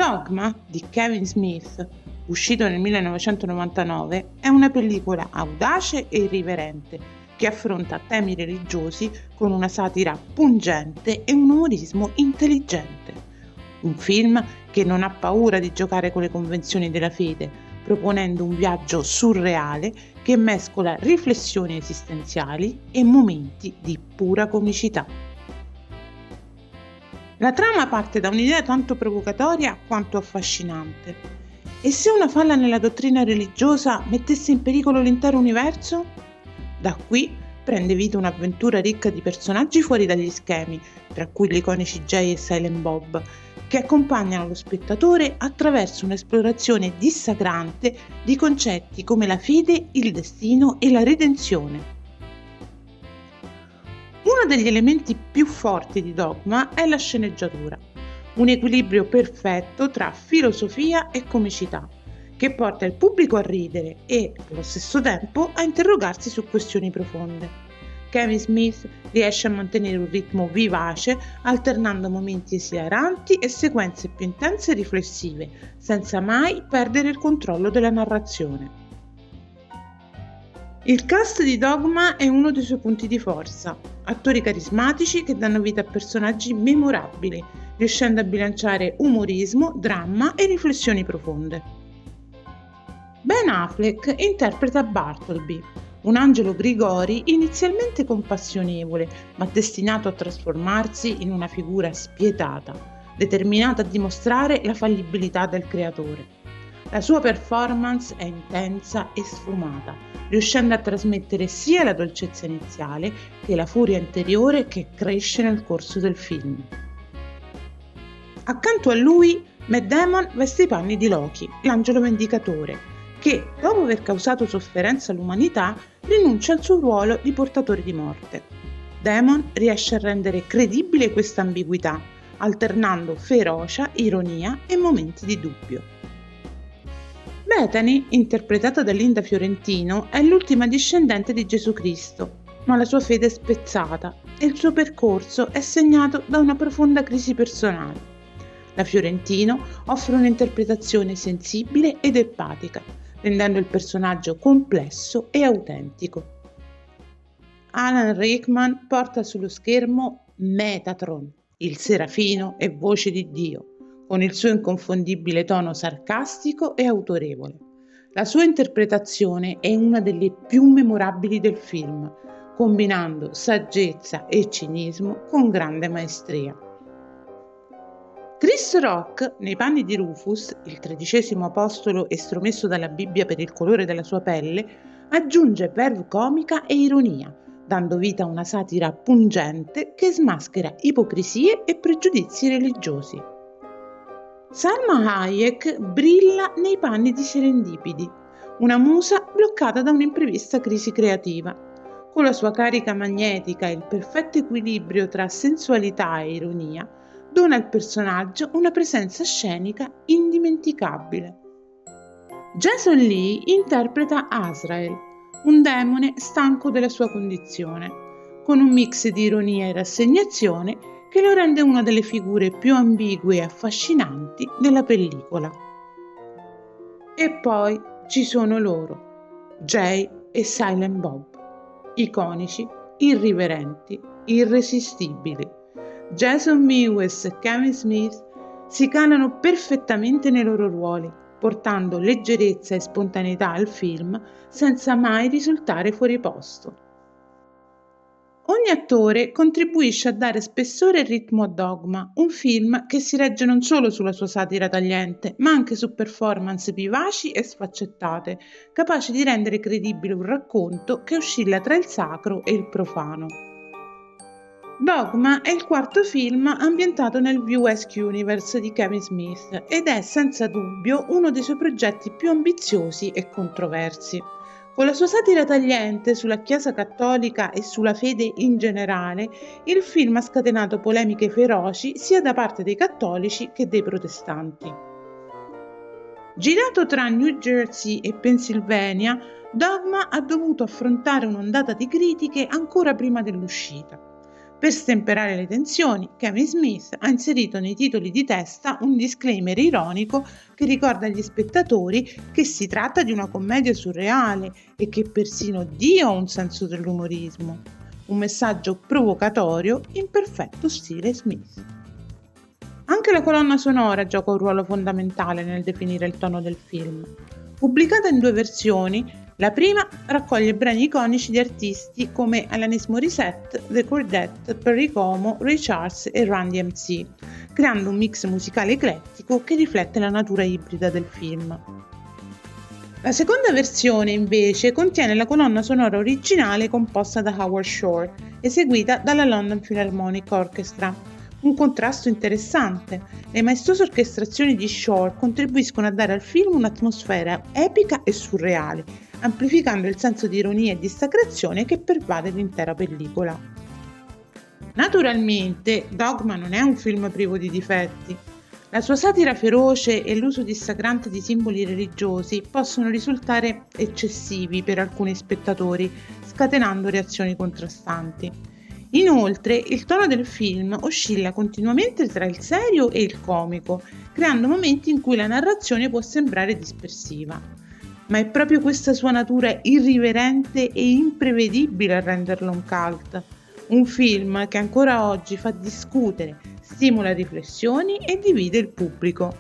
Dogma di Kevin Smith, uscito nel 1999, è una pellicola audace e irriverente che affronta temi religiosi con una satira pungente e un umorismo intelligente. Un film che non ha paura di giocare con le convenzioni della fede, proponendo un viaggio surreale che mescola riflessioni esistenziali e momenti di pura comicità. La trama parte da un'idea tanto provocatoria quanto affascinante. E se una falla nella dottrina religiosa mettesse in pericolo l'intero universo? Da qui prende vita un'avventura ricca di personaggi fuori dagli schemi, tra cui gli iconici Jay e Silent Bob, che accompagnano lo spettatore attraverso un'esplorazione dissacrante di concetti come la fede, il destino e la redenzione. Uno degli elementi più forti di Dogma è la sceneggiatura, un equilibrio perfetto tra filosofia e comicità, che porta il pubblico a ridere e, allo stesso tempo, a interrogarsi su questioni profonde. Kevin Smith riesce a mantenere un ritmo vivace, alternando momenti esilaranti e sequenze più intense e riflessive, senza mai perdere il controllo della narrazione. Il cast di Dogma è uno dei suoi punti di forza, attori carismatici che danno vita a personaggi memorabili, riuscendo a bilanciare umorismo, dramma e riflessioni profonde. Ben Affleck interpreta Bartleby, un angelo Grigori inizialmente compassionevole, ma destinato a trasformarsi in una figura spietata, determinata a dimostrare la fallibilità del creatore. La sua performance è intensa e sfumata, riuscendo a trasmettere sia la dolcezza iniziale che la furia interiore che cresce nel corso del film. Accanto a lui, Matt Damon veste i panni di Loki, l'angelo vendicatore, che, dopo aver causato sofferenza all'umanità, rinuncia al suo ruolo di portatore di morte. Damon riesce a rendere credibile questa ambiguità, alternando ferocia, ironia e momenti di dubbio. Bethany, interpretata da Linda Fiorentino, è l'ultima discendente di Gesù Cristo, ma la sua fede è spezzata e il suo percorso è segnato da una profonda crisi personale. La Fiorentino offre un'interpretazione sensibile ed empatica, rendendo il personaggio complesso e autentico. Alan Rickman porta sullo schermo Metatron, il serafino e voce di Dio, con il suo inconfondibile tono sarcastico e autorevole. La sua interpretazione è una delle più memorabili del film, combinando saggezza e cinismo con grande maestria. Chris Rock, nei panni di Rufus, il 13° apostolo estromesso dalla Bibbia per il colore della sua pelle, aggiunge verve comica e ironia, dando vita a una satira pungente che smaschera ipocrisie e pregiudizi religiosi. Salma Hayek brilla nei panni di Serendipity, una musa bloccata da un'imprevista crisi creativa. Con la sua carica magnetica e il perfetto equilibrio tra sensualità e ironia, dona al personaggio una presenza scenica indimenticabile. Jason Lee interpreta Azrael, un demone stanco della sua condizione, con un mix di ironia e rassegnazione che lo rende una delle figure più ambigue e affascinanti della pellicola. E poi ci sono loro, Jay e Silent Bob, iconici, irriverenti, irresistibili. Jason Mewes e Kevin Smith si calano perfettamente nei loro ruoli, portando leggerezza e spontaneità al film senza mai risultare fuori posto. Ogni attore contribuisce a dare spessore e ritmo a Dogma, un film che si regge non solo sulla sua satira tagliente, ma anche su performance vivaci e sfaccettate, capaci di rendere credibile un racconto che oscilla tra il sacro e il profano. Dogma è il quarto film ambientato nel View-esque Universe di Kevin Smith ed è senza dubbio uno dei suoi progetti più ambiziosi e controversi. Con la sua satira tagliente sulla Chiesa cattolica e sulla fede in generale, il film ha scatenato polemiche feroci sia da parte dei cattolici che dei protestanti. Girato tra New Jersey e Pennsylvania, Dogma ha dovuto affrontare un'ondata di critiche ancora prima dell'uscita. Per stemperare le tensioni, Kevin Smith ha inserito nei titoli di testa un disclaimer ironico che ricorda agli spettatori che si tratta di una commedia surreale e che persino Dio ha un senso dell'umorismo. Un messaggio provocatorio in perfetto stile Smith. Anche la colonna sonora gioca un ruolo fondamentale nel definire il tono del film. Pubblicata in 2 versioni, la prima raccoglie brani iconici di artisti come Alanis Morissette, The Chordette, Perry Como, Ray Charles e Run DMC, creando un mix musicale eclettico che riflette la natura ibrida del film. La seconda versione, invece, contiene la colonna sonora originale composta da Howard Shore, eseguita dalla London Philharmonic Orchestra. Un contrasto interessante. Le maestose orchestrazioni di Shore contribuiscono a dare al film un'atmosfera epica e surreale, amplificando il senso di ironia e distaccazione che pervade l'intera pellicola. Naturalmente, Dogma non è un film privo di difetti. La sua satira feroce e l'uso dissacrante di simboli religiosi possono risultare eccessivi per alcuni spettatori, scatenando reazioni contrastanti. Inoltre, il tono del film oscilla continuamente tra il serio e il comico, creando momenti in cui la narrazione può sembrare dispersiva. Ma è proprio questa sua natura irriverente e imprevedibile a renderlo un cult. Un film che ancora oggi fa discutere, stimola riflessioni e divide il pubblico.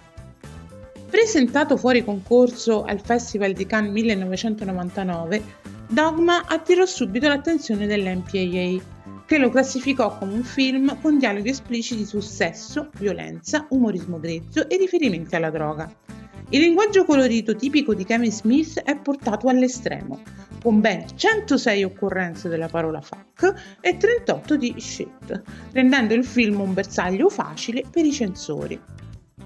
Presentato fuori concorso al Festival di Cannes 1999, Dogma attirò subito l'attenzione dell'MPAA, che lo classificò come un film con dialoghi espliciti su sesso, violenza, umorismo grezzo e riferimenti alla droga. Il linguaggio colorito tipico di Kevin Smith è portato all'estremo, con ben 106 occorrenze della parola fuck e 38 di shit, rendendo il film un bersaglio facile per i censori.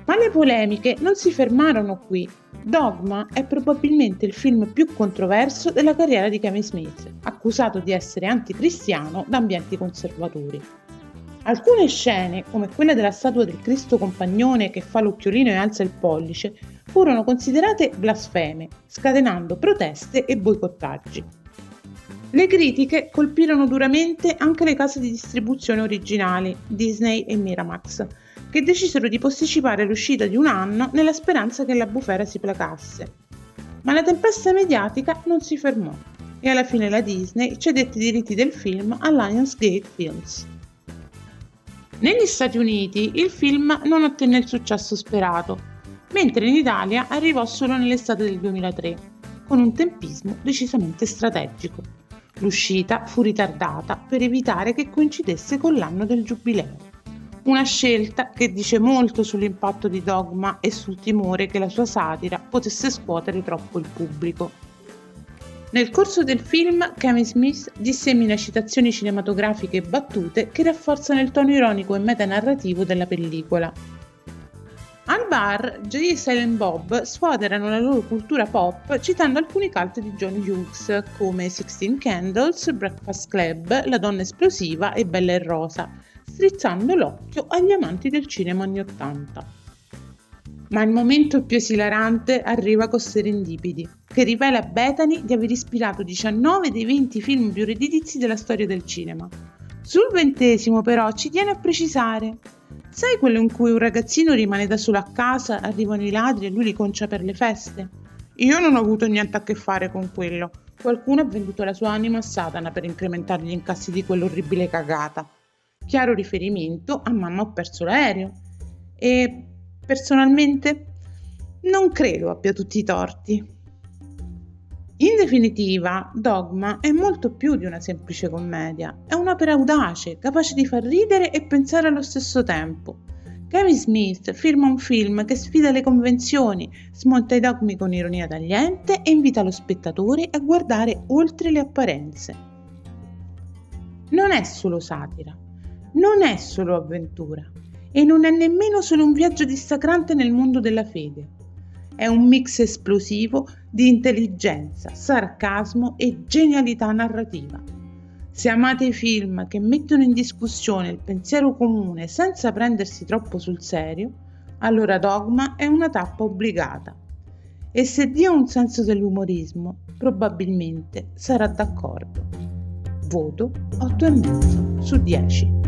Ma le polemiche non si fermarono qui. Dogma è probabilmente il film più controverso della carriera di Kevin Smith, accusato di essere anticristiano da ambienti conservatori. Alcune scene, come quella della statua del Cristo Compagnone che fa l'occhiolino e alza il pollice, furono considerate blasfeme, scatenando proteste e boicottaggi. Le critiche colpirono duramente anche le case di distribuzione originali, Disney e Miramax, che decisero di posticipare l'uscita di un anno nella speranza che la bufera si placasse. Ma la tempesta mediatica non si fermò e alla fine la Disney cedette i diritti del film a Lionsgate Films. Negli Stati Uniti il film non ottenne il successo sperato, mentre in Italia arrivò solo nell'estate del 2003, con un tempismo decisamente strategico. L'uscita fu ritardata per evitare che coincidesse con l'anno del Giubileo. Una scelta che dice molto sull'impatto di Dogma e sul timore che la sua satira potesse scuotere troppo il pubblico. Nel corso del film, Kevin Smith dissemina citazioni cinematografiche e battute che rafforzano il tono ironico e metanarrativo della pellicola. Al bar, Jay e Silent Bob sfoderano la loro cultura pop citando alcuni cult di John Hughes come Sixteen Candles, Breakfast Club, La donna esplosiva e Bella e Rosa, strizzando l'occhio agli amanti del cinema anni '80. Ma il momento più esilarante arriva con Serendipity, che rivela a Bethany di aver ispirato 19 dei 20 film più redditizi della storia del cinema. Sul 20° però ci tiene a precisare: sai quello in cui un ragazzino rimane da solo a casa, arrivano i ladri e lui li concia per le feste? Io non ho avuto niente a che fare con quello. Qualcuno ha venduto la sua anima a Satana per incrementare gli incassi di quell'orribile cagata. Chiaro riferimento a Mamma ho perso l'aereo. E personalmente non credo abbia tutti i torti. In definitiva, Dogma è molto più di una semplice commedia, è un'opera audace, capace di far ridere e pensare allo stesso tempo. Kevin Smith firma un film che sfida le convenzioni, smonta i dogmi con ironia tagliente e invita lo spettatore a guardare oltre le apparenze. Non è solo satira, non è solo avventura e non è nemmeno solo un viaggio dissacrante nel mondo della fede. È un mix esplosivo di intelligenza, sarcasmo e genialità narrativa. Se amate i film che mettono in discussione il pensiero comune senza prendersi troppo sul serio, allora Dogma è una tappa obbligata. E se Dio ha un senso dell'umorismo, probabilmente sarà d'accordo. Voto 8,5 su 10.